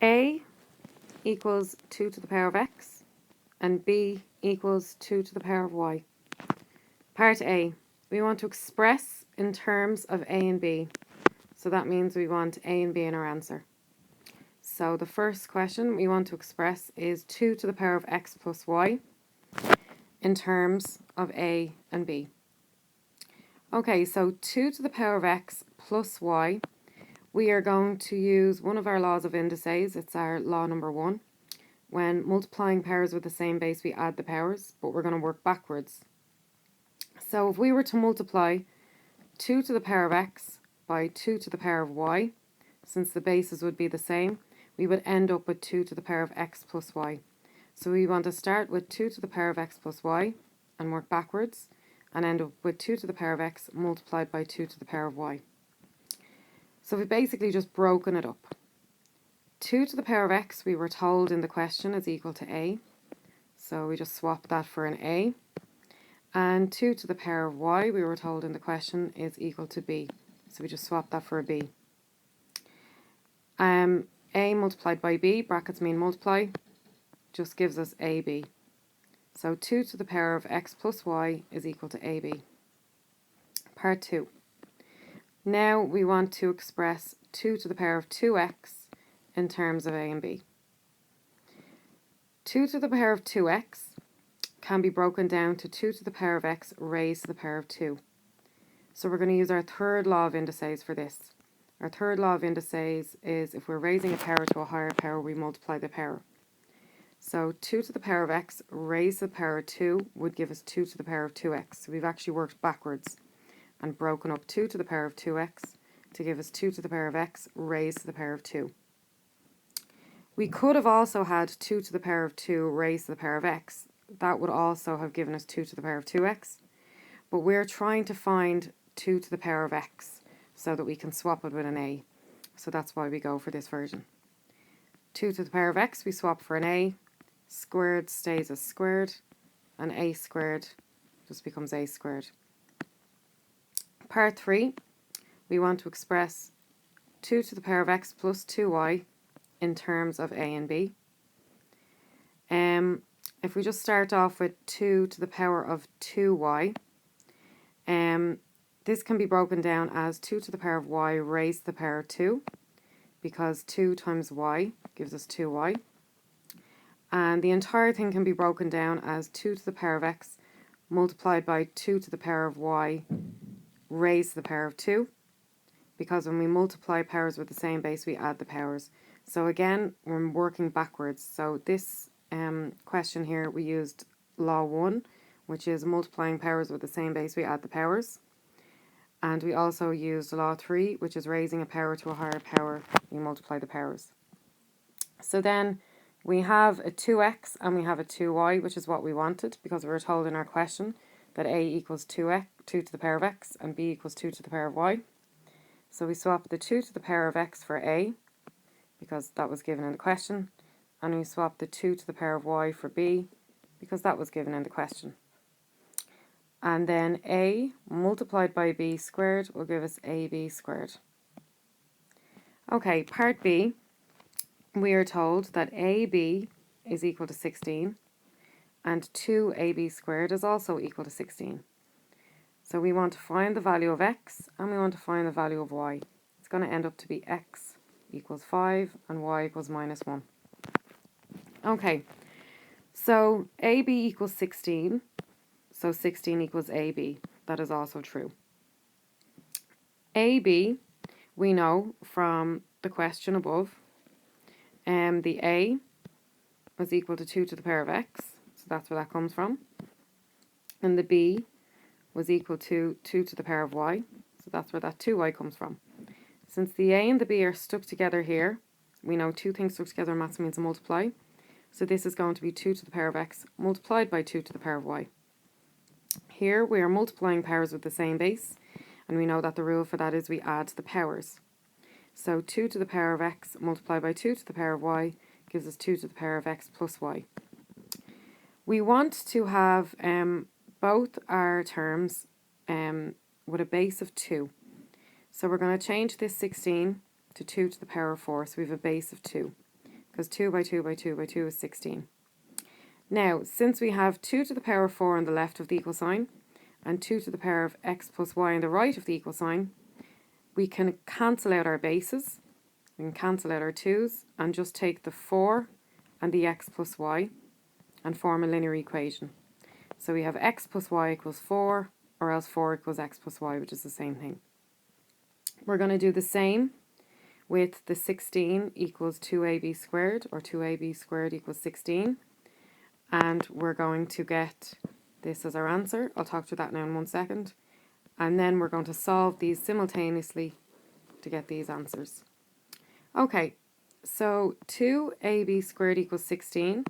A equals 2 to the power of x, and B equals 2 to the power of y. Part A, we want to express in terms of A and B. So that means we want A and B in our answer. So the first question we want to express is 2 to the power of x plus y in terms of A and B. Okay, so 2 to the power of x plus y, we are going to use one of our laws of indices. It's our law number 1. When multiplying powers with the same base, we add the powers, but we're going to work backwards. So if we were to multiply 2 to the power of x by 2 to the power of y, since the bases would be the same, we would end up with 2 to the power of x plus y. So we want to start with 2 to the power of x plus y and work backwards and end up with 2 to the power of x multiplied by 2 to the power of y. So we've basically just broken it up. 2 to the power of x, we were told in the question, is equal to a. So we just swap that for an a. And 2 to the power of y, we were told in the question, is equal to b. So we just swap that for a b. A multiplied by b, brackets mean multiply, just gives us ab. So 2 to the power of x plus y is equal to ab. Part 2. Now we want to express 2 to the power of 2x in terms of a and b. 2 to the power of 2x can be broken down to 2 to the power of x raised to the power of 2. So we're going to use our third law of indices for this. Our third law of indices is if we're raising a power to a higher power, we multiply the power. So 2 to the power of x raised to the power of 2 would give us 2 to the power of 2x. So we've actually worked backwards and broken up 2 to the power of 2x to give us 2 to the power of x raised to the power of 2. We could have also had 2 to the power of 2 raised to the power of x. That would also have given us 2 to the power of 2x. But we're trying to find 2 to the power of x so that we can swap it with an a. So that's why we go for this version. 2 to the power of x, we swap for an a. Squared stays as squared, and a squared just becomes a squared. Part 3, we want to express 2 to the power of x plus 2y in terms of a and b. If we just start off with 2 to the power of 2y, this can be broken down as 2 to the power of y raised to the power of 2, because 2 times y gives us 2y. And the entire thing can be broken down as 2 to the power of x multiplied by 2 to the power of y raised to the power of 2, because when we multiply powers with the same base, we add the powers. So again, we're working backwards. So this question here, we used law 1, which is multiplying powers with the same base, we add the powers. And we also used law 3, which is raising a power to a higher power, we multiply the powers. So then we have a 2x and we have a 2y, which is what we wanted, because we were told in our question that a equals 2 to the power of x and b equals 2 to the power of y. So we swap the 2 to the power of x for a, because that was given in the question, and we swap the 2 to the power of y for b, because that was given in the question. And then a multiplied by b squared will give us ab squared. Okay, part B, we are told that ab is equal to 16, and 2ab squared is also equal to 16. So we want to find the value of x, and we want to find the value of y. It's going to end up to be x equals 5 and y equals minus 1. Okay, so ab equals 16, so 16 equals ab. That is also true. ab, we know from the question above, the a was equal to 2 to the power of x, so that's where that comes from. And the b was equal to 2 to the power of y, so that's where that 2y comes from. Since the a and the b are stuck together here, we know two things stuck together in maths means a multiply. So this is going to be 2 to the power of x multiplied by 2 to the power of y. Here we are multiplying powers with the same base, and we know that the rule for that is we add the powers. So 2 to the power of x multiplied by 2 to the power of y gives us 2 to the power of x plus y. We want to have both our terms with a base of 2. So we're going to change this 16 to 2 to the power of 4, so we have a base of 2. because 2 by 2 by 2 by 2 is 16. Now, since we have 2 to the power of 4 on the left of the equal sign and 2 to the power of x plus y on the right of the equal sign, we can cancel out our bases. We can cancel out our 2's and just take the 4 and the x plus y and form a linear equation. So we have x plus y equals 4, or else 4 equals x plus y, which is the same thing. We're going to do the same with the 16 equals 2ab squared, or 2ab squared equals 16. And we're going to get this as our answer. I'll talk to that now in 1 second. And then we're going to solve these simultaneously to get these answers. Okay, so 2ab squared equals 16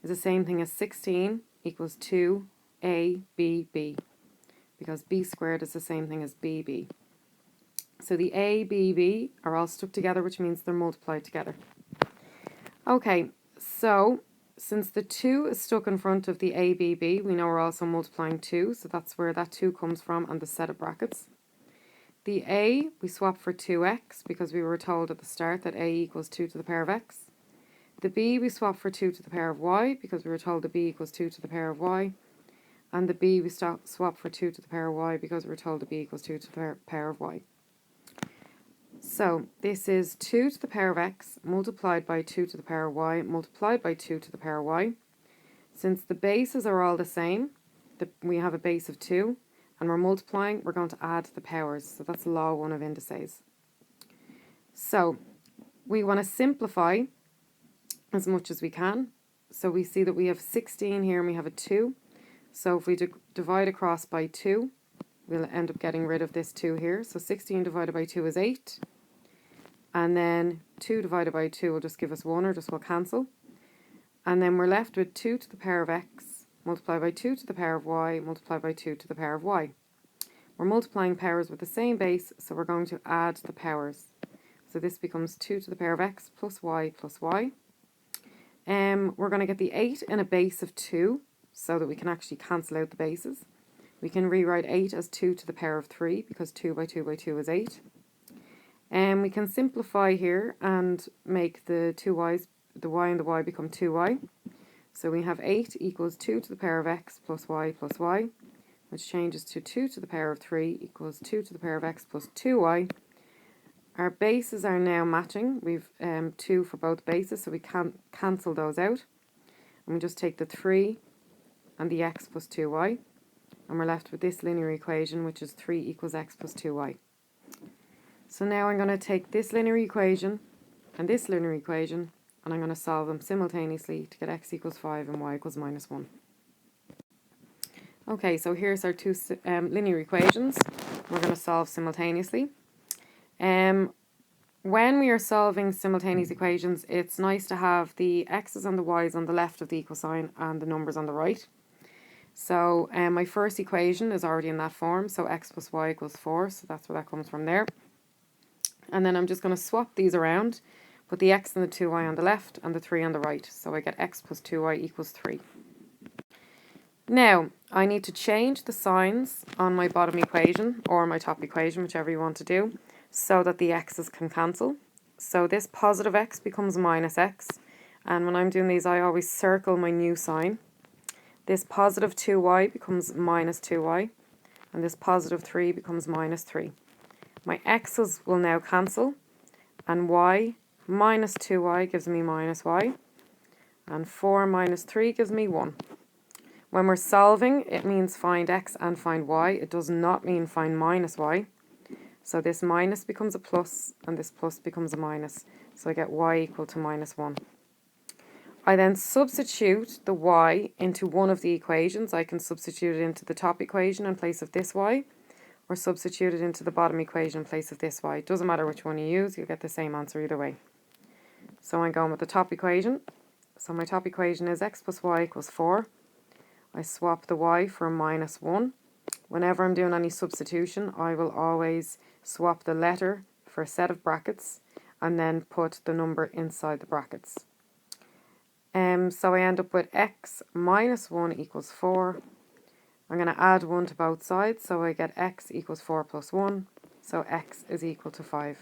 is the same thing as 16 equals 2abb, because b squared is the same thing as bb. So the a, b, b are all stuck together, which means they're multiplied together. Okay, so since the 2 is stuck in front of the a, b, b, we know we're also multiplying 2, so that's where that 2 comes from and the set of brackets. The a, we swap for 2x because we were told at the start that a equals 2 to the power of x. The b, we swap for 2 to the power of y because we were told that b equals 2 to the power of y. And the b, we swap for 2 to the power of y because we were told that b equals 2 to the power of y. So this is 2 to the power of x multiplied by 2 to the power of y multiplied by 2 to the power of y. Since the bases are all the same, we have a base of 2, and we're multiplying, we're going to add the powers. So that's law 1 of indices. So we want to simplify as much as we can. So we see that we have 16 here and we have a 2. So if we divide across by 2, we'll end up getting rid of this 2 here. So 16 divided by 2 is 8. And then 2 divided by 2 will just give us 1, or just will cancel. And then we're left with 2 to the power of x multiplied by 2 to the power of y multiplied by 2 to the power of y. We're multiplying powers with the same base, so we're going to add the powers. So this becomes 2 to the power of x plus y plus y. We're going to get the 8 in a base of 2, so that we can actually cancel out the bases. We can rewrite 8 as 2 to the power of 3, because 2 by 2 by 2 is 8. We can simplify here and make the two y's, the y and the y become 2y. So we have 8 equals 2 to the power of x plus y, which changes to 2 to the power of 3 equals 2 to the power of x plus 2y. Our bases are now matching. We've 2 for both bases, so we can cancel those out. And we just take the 3 and the x plus 2y. And we're left with this linear equation, which is 3 equals x plus 2y. So now I'm going to take this linear equation and this linear equation, and I'm going to solve them simultaneously to get x equals 5 and y equals minus 1. Okay, so here's our two linear equations. We're going to solve simultaneously. When we are solving simultaneous equations, it's nice to have the x's and the y's on the left of the equal sign and the numbers on the right. So my first equation is already in that form, so x plus y equals 4, so that's where that comes from there. And then I'm just going to swap these around, put the x and the 2y on the left and the 3 on the right, so I get x plus 2y equals 3. Now, I need to change the signs on my bottom equation, or my top equation, whichever you want to do, so that the x's can cancel. So this positive x becomes minus x, and when I'm doing these I always circle my new sign. This positive 2y becomes minus 2y, and this positive 3 becomes minus 3. My x's will now cancel, and y minus 2y gives me minus y, and 4 minus 3 gives me 1. When we're solving, it means find x and find y. It does not mean find minus y. So this minus becomes a plus, and this plus becomes a minus. So I get y equal to minus 1. I then substitute the y into one of the equations. I can substitute it into the top equation in place of this y, or substitute it into the bottom equation in place of this y. It doesn't matter which one you use, you'll get the same answer either way. So I'm going with the top equation. So my top equation is x plus y equals 4. I swap the y for minus 1. Whenever I'm doing any substitution, I will always swap the letter for a set of brackets and then put the number inside the brackets. So I end up with x minus 1 equals 4. I'm going to add 1 to both sides, so I get x equals 4 plus 1, so x is equal to 5.